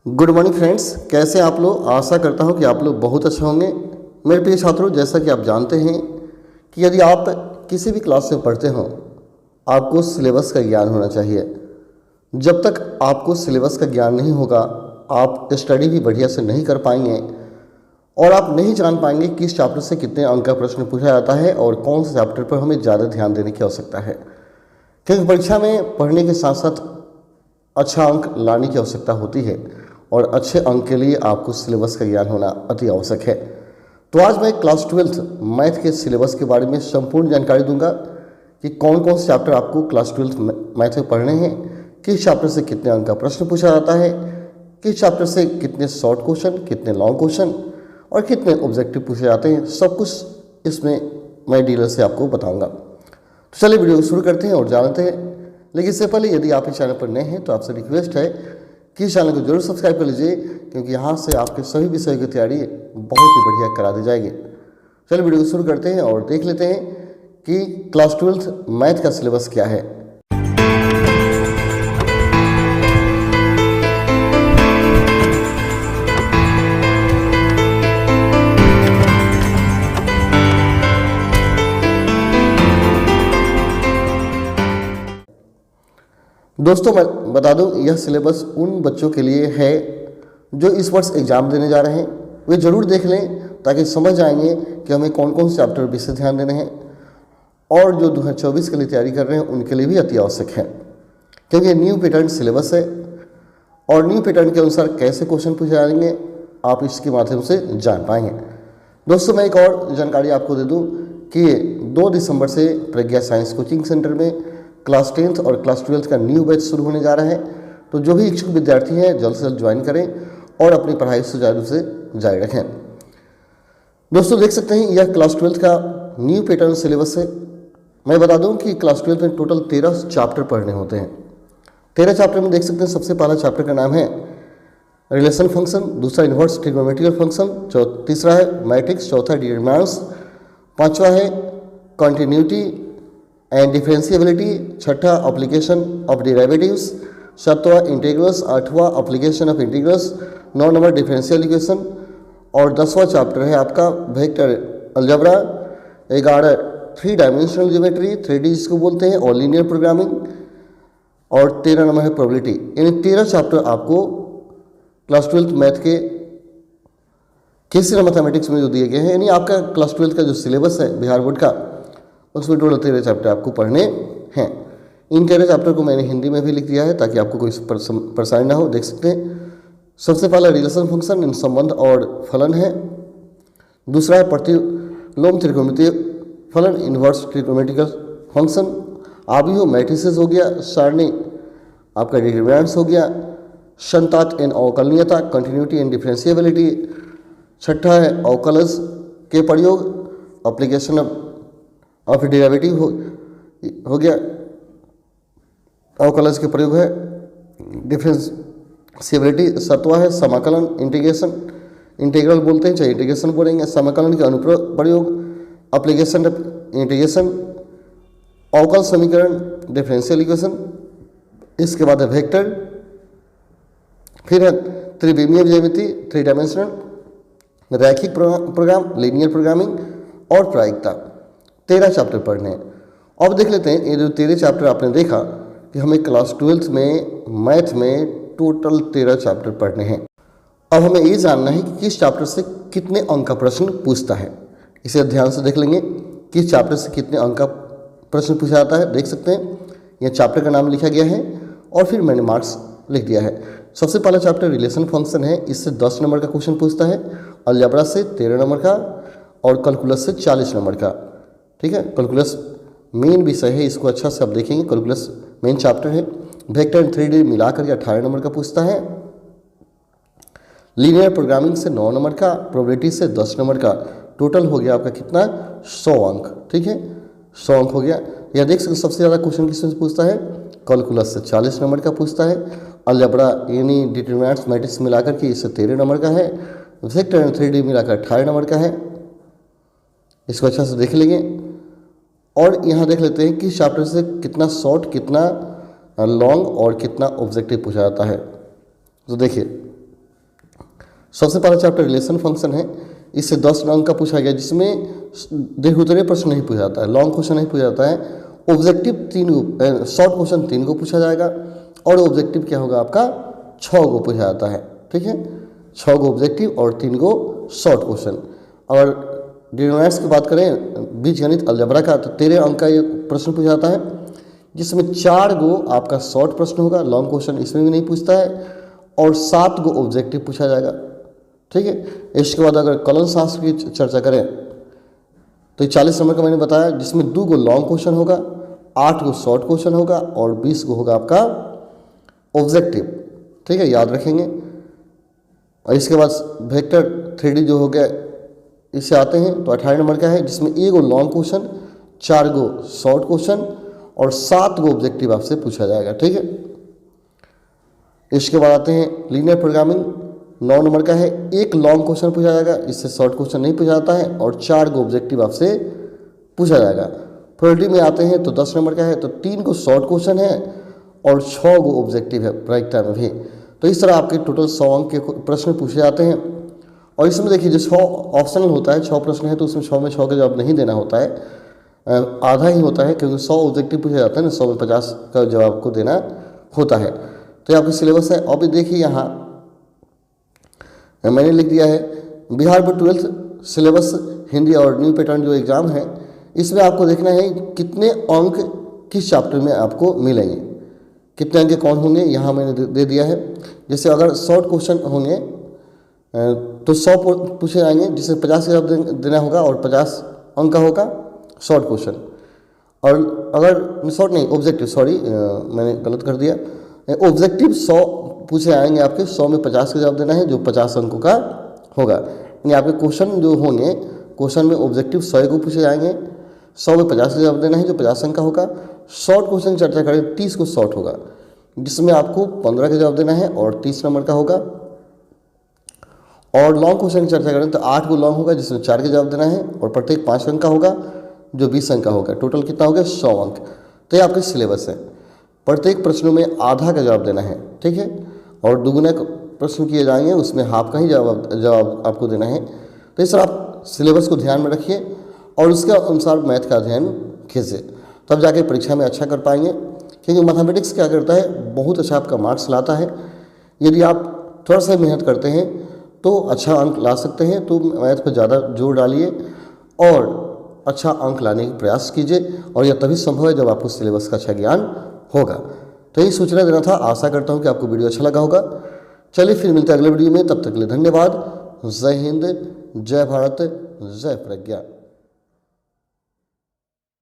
Good morning friends, कैसे आप लोग। आशा करता हूं कि आप लोग बहुत अच्छे होंगे। मेरे प्रिय छात्रों, जैसा कि आप जानते हैं कि यदि आप किसी भी क्लास में पढ़ते हो, आपको सिलेबस का ज्ञान होना चाहिए। जब तक आपको सिलेबस का ज्ञान नहीं होगा, आप स्टडी भी बढ़िया से नहीं कर पाएंगे और आप नहीं जान पाएंगे किस चैप्टर से कितने अंक का प्रश्न पूछा जाता है और कौन से चैप्टर पर हमें ज़्यादा ध्यान देने की आवश्यकता है। क्योंकि परीक्षा में पढ़ने के साथ साथ अच्छा अंक लाने की आवश्यकता होती है और अच्छे अंक के लिए आपको सिलेबस का ज्ञान होना अति आवश्यक है। तो आज मैं क्लास 12 मैथ के सिलेबस के बारे में संपूर्ण जानकारी दूंगा कि कौन कौन से चैप्टर आपको क्लास 12 मैथ में पढ़ने हैं, किस चैप्टर से कितने अंक का प्रश्न पूछा जाता है, किस चैप्टर से कितने शॉर्ट क्वेश्चन, कितने लॉन्ग क्वेश्चन और कितने ऑब्जेक्टिव पूछे जाते हैं। सब कुछ इसमें मैं डीलर से आपको बताऊँगा। तो चलिए वीडियो शुरू करते हैं और जानते हैं। लेकिन इससे पहले यदि आप इस चैनल पर नए हैं तो आपसे रिक्वेस्ट है कि इस चैनल को जरूर सब्सक्राइब कर लीजिए, क्योंकि यहाँ से आपके सभी विषयों की तैयारी बहुत ही बढ़िया करा दी जाएगी। चलिए वीडियो को शुरू करते हैं और देख लेते हैं कि क्लास 12 मैथ का सिलेबस क्या है। दोस्तों मैं बता दूं, यह सिलेबस उन बच्चों के लिए है जो इस वर्ष एग्ज़ाम देने जा रहे हैं। वे ज़रूर देख लें ताकि समझ जाएंगे कि हमें कौन कौन से चैप्टर विषय ध्यान देने हैं, और जो 2024 के लिए तैयारी कर रहे हैं उनके लिए भी अति आवश्यक है, क्योंकि न्यू पैटर्न सिलेबस है और न्यू पैटर्न के अनुसार कैसे क्वेश्चन पूछे जाएंगे आप इसके माध्यम से जान पाएंगे। दोस्तों मैं एक और जानकारी आपको दे दूँ कि 2 दिसंबर से प्रज्ञा साइंस कोचिंग सेंटर में क्लास 10th और क्लास 12th का न्यू बैच शुरू होने जा रहा है। तो जो भी इच्छुक विद्यार्थी हैं जल्द से जल्द ज्वाइन करें और अपनी पढ़ाई सुचारू से जारी रखें। दोस्तों देख सकते हैं यह क्लास 12th का न्यू पैटर्न सिलेबस है। मैं बता दूं कि क्लास 12th में टोटल 13 चैप्टर पढ़ने होते हैं। 13 चैप्टर में देख सकते हैं सबसे पहला चैप्टर का नाम है रिलेशन फंक्शन, दूसरा इन्वर्स ट्रिग्नोमेट्रिकल फंक्शन, तीसरा है मैट्रिक्स, चौथा डिटरमिनेंट्स, पांचवा है कॉन्टिन्यूटी एंड डिफरेंशिएबिलिटी, छठा एप्लीकेशन ऑफ डेरिवेटिव्स, सातवां इंटीग्रल्स, आठवां application of integrals, 9 number differential equation और 10वां चैप्टर है आपका vector algebra, 11 3 dimensional geometry 3D जिसको बोलते हैं और लीनियर प्रोग्रामिंग, और 13 नंबर है प्रोबेबिलिटी। यानी 13 चैप्टर आपको क्लास 12 मैथ के केसीआर मैथमेटिक्स में जो दिए गए हैं। यानी आपका क्लास 12 का जो सिलेबस है बिहार बोर्ड का, उसमें टोटल 13 चैप्टर आपको पढ़ने हैं। इन 13 चैप्टर को मैंने हिंदी में भी लिख दिया है ताकि आपको कोई परेशानी ना हो। देख सकते हैं सबसे पहला रिलेशन फंक्शन इन संबंध और फलन है, दूसरा है प्रतिलोम त्रिकोणमितीय फलन इन्वर्स ट्रिग्नोमेट्रिकल फंक्शन, आव्यूह मैट्रिसेस हो गया, सारणी आपका डिटरमिनेंट्स हो गया, संतात एंड अवकलनीयता कंटिन्यूटी एंड डिफरेंशिएबिलिटी, छठा है अवकलज के प्रयोग एप्लीकेशन ऑफ डेरिवेटिव हो गया, अवकलज के प्रयोग है डिफरेंशिएबिलिटी, सातवां है समाकलन इंटीग्रेशन, इंटीग्रल बोलते हैं चाहे इंटीग्रेशन बोलेंगे, समाकलन के अनुप्रयोग एप्लीकेशन ऑफ इंटीग्रेशन, अवकल समीकरण डिफरेंशियल इक्वेशन, इसके बाद है वेक्टर, फिर है त्रिविमीय ज्यामिति 3 डायमेंशनल, रैखिक प्रोग्राम, लीनियर प्रोग्रामिंग और प्रायिकता। 13 चैप्टर पढ़ने हैं। अब देख लेते हैं ये जो 13 चैप्टर आपने देखा कि हमें क्लास 12 में मैथ में टोटल 13 चैप्टर पढ़ने हैं। अब हमें ये जानना है कि किस चैप्टर से कितने अंक का प्रश्न पूछता है। इसे ध्यान से देख लेंगे किस चैप्टर से कितने अंक का प्रश्न पूछा जाता है। देख सकते हैं यह चैप्टर का नाम लिखा गया है और फिर मैंने मार्क्स लिख दिया है। सबसे पहला चैप्टर रिलेशन फंक्शन है, इससे 10 नंबर का क्वेश्चन पूछता है, अलजेब्रा से 13 नंबर का और कैलकुलस से 40 नंबर का। ठीक है, कैलकुलस मेन विषय है, इसको अच्छा से आप देखेंगे। कैलकुलस मेन चैप्टर है। वेक्टर एंड 3D मिलाकर के 18 नंबर का पूछता है, लीनियर प्रोग्रामिंग से 9 नंबर का, प्रोबेबिलिटी से 10 नंबर का। टोटल हो गया आपका कितना, 100 अंक। ठीक है, 100 अंक हो गया। यह देख सकते सबसे ज़्यादा क्वेश्चन किससे पूछता है, कैलकुलस से 40 नंबर का पूछता है, अलजेब्रा यानी डिटरमिनेंट्स मैट्रिक्स मिलाकर के इससे 13 नंबर का है, वेक्टर एंड 3D मिलाकर 18 नंबर का है। इसको अच्छा से देख लेंगे और यहाँ देख लेते हैं कि चैप्टर से कितना शॉर्ट, कितना लॉन्ग और कितना ऑब्जेक्टिव पूछा जाता है। तो देखिए सबसे पहला चैप्टर रिलेशन फंक्शन है, इससे 10 अंक का पूछा गया, जिसमें दीर्घोत्तरीय प्रश्न नहीं पूछा जाता है, लॉन्ग क्वेश्चन नहीं पूछा जाता है। ऑब्जेक्टिव 3 शॉर्ट क्वेश्चन 3 को पूछा जाएगा और ऑब्जेक्टिव क्या होगा आपका 6 को पूछा जाता है। ठीक है, 6 को ऑब्जेक्टिव और 3 को शॉर्ट क्वेश्चन। और डिटरमिनेंट्स की बात करें बीजगणित अलजेब्रा का, तो 13 अंक का ये प्रश्न पूछा जाता है, जिसमें 4 गो आपका शॉर्ट प्रश्न होगा, लॉन्ग क्वेश्चन इसमें भी नहीं पूछता है, और 7 गो ऑब्जेक्टिव पूछा जाएगा। ठीक है, इसके बाद अगर कलन शास्त्र की चर्चा करें तो 40 नंबर का मैंने बताया, जिसमें 2 गो लॉन्ग क्वेश्चन होगा, 8 गो शॉर्ट क्वेश्चन होगा और 20 गो होगा आपका ऑब्जेक्टिव। ठीक है, याद रखेंगे। और इसके बाद वेक्टर 3D जो हो गया इससे आते हैं, तो 18 नंबर का है, जिसमें 1 गो लॉन्ग क्वेश्चन, 4 गो शॉर्ट क्वेश्चन और 7 गो ऑब्जेक्टिव आपसे पूछा जाएगा। ठीक है, इसके बाद आते हैं लीनियर प्रोग्रामिंग, 9 नंबर का है, 1 लॉन्ग क्वेश्चन पूछा जाएगा, इससे शॉर्ट क्वेश्चन नहीं पूछा जाता है, और 4 गो ऑब्जेक्टिव आपसे पूछा जाएगा। प्रोबेबिलिटी में आते हैं तो 10 नंबर का है, तो 3 को शॉर्ट क्वेश्चन है और 6 गो ऑब्जेक्टिव है प्रायिकता में भी। तो इस तरह आपके टोटल 100 अंक के प्रश्न पूछे जाते हैं। और इसमें देखिए जो 6 ऑप्शनल होता है, 6 प्रश्न है तो उसमें 6 में 6 का जवाब नहीं देना होता है, आधा ही होता है, क्योंकि 100 ऑब्जेक्टिव पूछे जाता है ना, 100 में 50 का जवाब को देना होता है। तो ये आपका सिलेबस है। अभी देखिए यहाँ मैंने लिख दिया है Bihar board 12th syllabus Hindi और न्यू पैटर्न जो एग्ज़ाम है, इसमें आपको देखना है कितने अंक किस चैप्टर में आपको मिलेंगे, कितने अंक कौन होंगे, यहाँ मैंने दे दिया है। जैसे अगर शॉर्ट क्वेश्चन होंगे तो 100 पूछे जाएंगे, जिससे 50 का जवाब देना होगा और 50 अंक का होगा शॉर्ट क्वेश्चन। और अगर शॉर्ट नहीं ऑब्जेक्टिव, सॉरी मैंने गलत कर दिया, ऑब्जेक्टिव 100 पूछे आएंगे आपके, 100 में 50 का जवाब देना है, जो 50 अंकों का होगा। यानी आपके क्वेश्चन जो होंगे, क्वेश्चन में ऑब्जेक्टिव 100 को पूछे जाएंगे, 100 में 50 का जवाब देना है, जो 50 अंक का होगा। शॉर्ट क्वेश्चन चर्चा करें 30 को शॉर्ट होगा, जिसमें आपको 15 का जवाब देना है और 30 नंबर का होगा। और लॉन्ग क्वेश्चन की चर्चा करें तो 8 को लॉन्ग होगा, जिसमें 4 का जवाब देना है और प्रत्येक 5 अंक का होगा, जो 20 अंक का होगा। टोटल कितना हो गया 100 अंक। तो ये आपके सिलेबस है। प्रत्येक प्रश्नों में आधा का जवाब देना है। ठीक है, और दुगुना प्रश्न किए जाएंगे, उसमें हाफ का ही जवाब आपको देना है। तो इस तरह आप सिलेबस को ध्यान में रखिए और उसके अनुसार मैथ का अध्ययन कीजिए, तब जाके परीक्षा में अच्छा कर पाएंगे। क्योंकि मैथमेटिक्स क्या करता है, बहुत अच्छा आपका मार्क्स लाता है। यदि आप थोड़ा सा मेहनत करते हैं तो अच्छा अंक ला सकते हैं। तो मैथ पर ज़्यादा जोर डालिए और अच्छा अंक लाने का प्रयास कीजिए, और यह तभी संभव है जब आपको सिलेबस का अच्छा ज्ञान होगा। तो यही सूचना देना था। आशा करता हूँ कि आपको वीडियो अच्छा लगा होगा। चलिए फिर मिलते हैं अगले वीडियो में, तब तक के लिए धन्यवाद। जय हिंद, जय भारत, जय प्रज्ञा।